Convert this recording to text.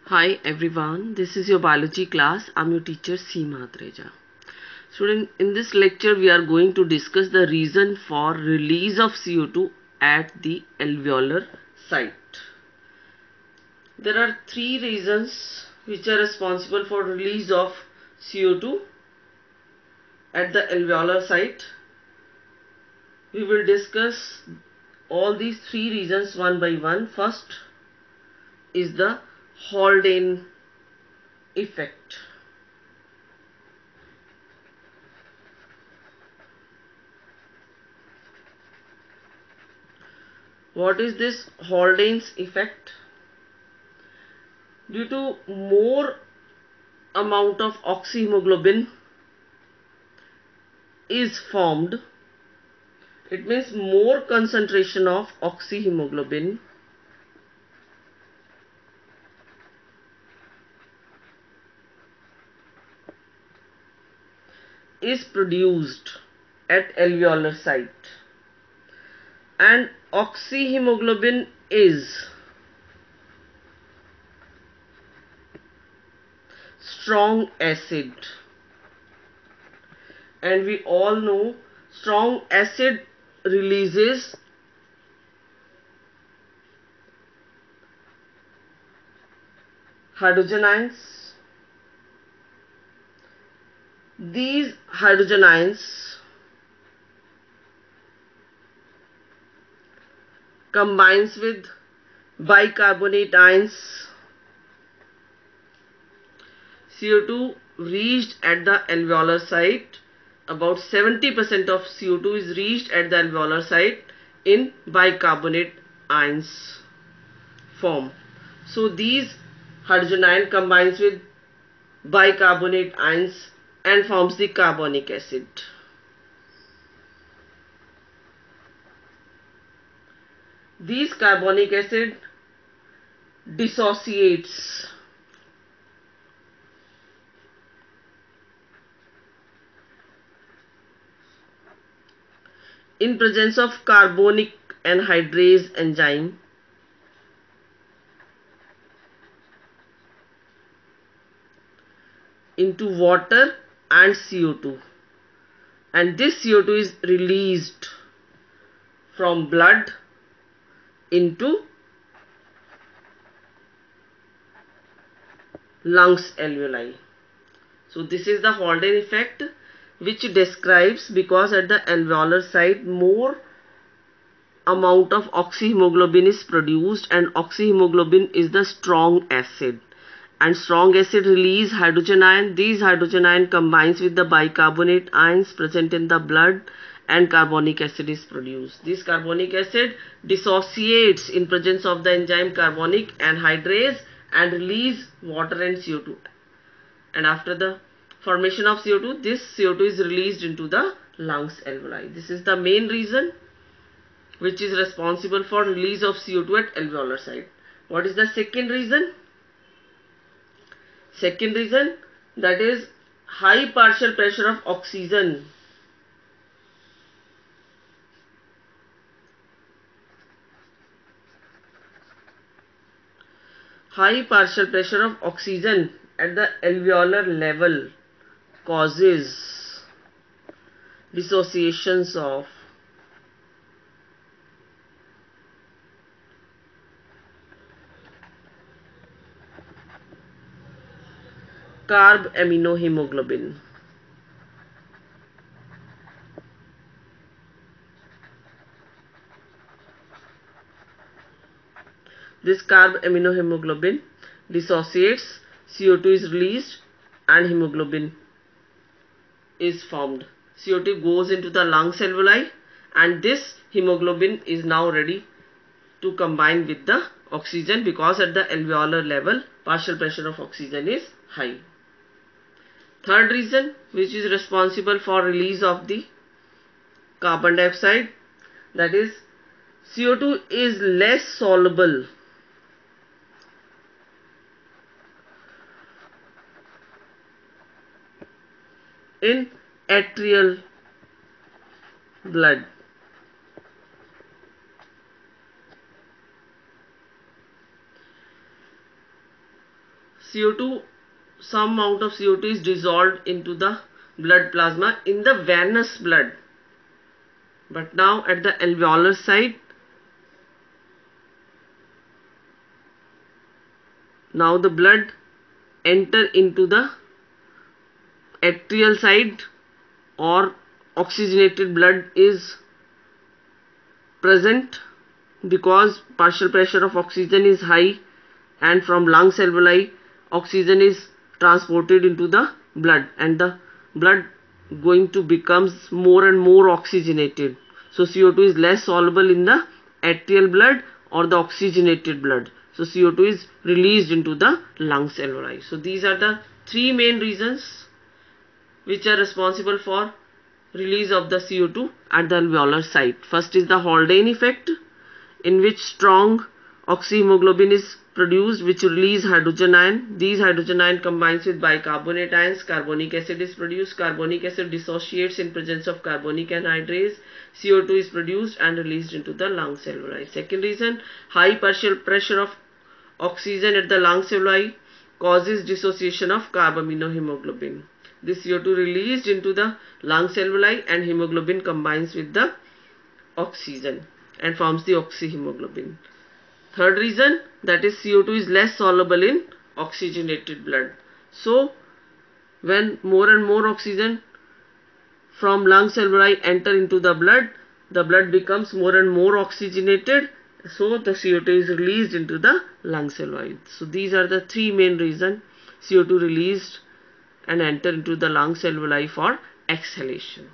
Hi everyone, this is your biology class. I'm your teacher C. Mahatreja. Student, in this lecture we are going to discuss the reason for release of CO2 at the alveolar site. There are three reasons which are responsible for release of CO2 at the alveolar site. We will discuss all these three reasons one by one. First is the Haldane effect. What is this Haldane's effect? Due to more amount of oxyhemoglobin is formed, it means more concentration of oxyhemoglobin is produced at alveolar site, and oxyhemoglobin is strong acid, and we all know strong acid releases hydrogen ions. These hydrogen ions combines with bicarbonate ions. CO2 reached at the alveolar site. About 70% of CO2 is reached at the alveolar site in bicarbonate ions form. So these hydrogen ion combines with bicarbonate ions and forms the carbonic acid. These carbonic acid dissociates in presence of carbonic anhydrase enzyme into water and CO2, and this CO2 is released from blood into lungs alveoli. So this is the Haldane effect, which describes because at the alveolar site more amount of oxyhemoglobin is produced, and oxyhemoglobin is the strong acid, and strong acid release hydrogen ion. These hydrogen ion combines with the bicarbonate ions present in the blood, and carbonic acid is produced. This carbonic acid dissociates in presence of the enzyme carbonic anhydrase and release water and CO2, and after the formation of CO2, this CO2 is released into the lungs alveoli. This is the main reason which is responsible for release of CO2 at alveolar site. What is the second reason? Second reason, that is high partial pressure of oxygen. High partial pressure of oxygen at the alveolar level causes dissociations of carbaminohemoglobin. This carbaminohemoglobin dissociates, CO2 is released, and hemoglobin is formed. CO2 goes into the lungs alveoli, and this hemoglobin is now ready to combine with the oxygen because at the alveolar level partial pressure of oxygen is high. Third reason which is responsible for release of the carbon dioxide, that is CO2 is less soluble in arterial blood. CO2, some amount of CO2 is dissolved into the blood plasma in the venous blood. But now at the alveolar side, now the blood enter into the atrial side, or oxygenated blood is present because partial pressure of oxygen is high, and from lungs alveoli oxygen is transported into the blood, and the blood going to becomes more and more oxygenated. So CO2 is less soluble in the atrial blood or the oxygenated blood. So CO2 is released into the lungs alveoli. So these are the three main reasons which are responsible for release of the CO2 at the alveolar site. First is the Haldane effect, in which strong oxyhemoglobin is produced, which release hydrogen ion. These hydrogen ion combines with bicarbonate ions, carbonic acid is produced. Carbonic acid dissociates in presence of carbonic anhydrase. CO2 is produced and released into the lungs alveoli. Second reason, high partial pressure of oxygen at the lungs alveoli causes dissociation of carbaminohemoglobin. This CO2 released into the lungs alveoli, and hemoglobin combines with the oxygen and forms the oxyhemoglobin. Third reason, that is CO2 is less soluble in oxygenated blood. So when more and more oxygen from lungs alveoli enter into the blood becomes more and more oxygenated, so the CO2 is released into the lungs alveoli. So these are the three main reasons CO2 released and enter into the lungs alveoli for exhalation.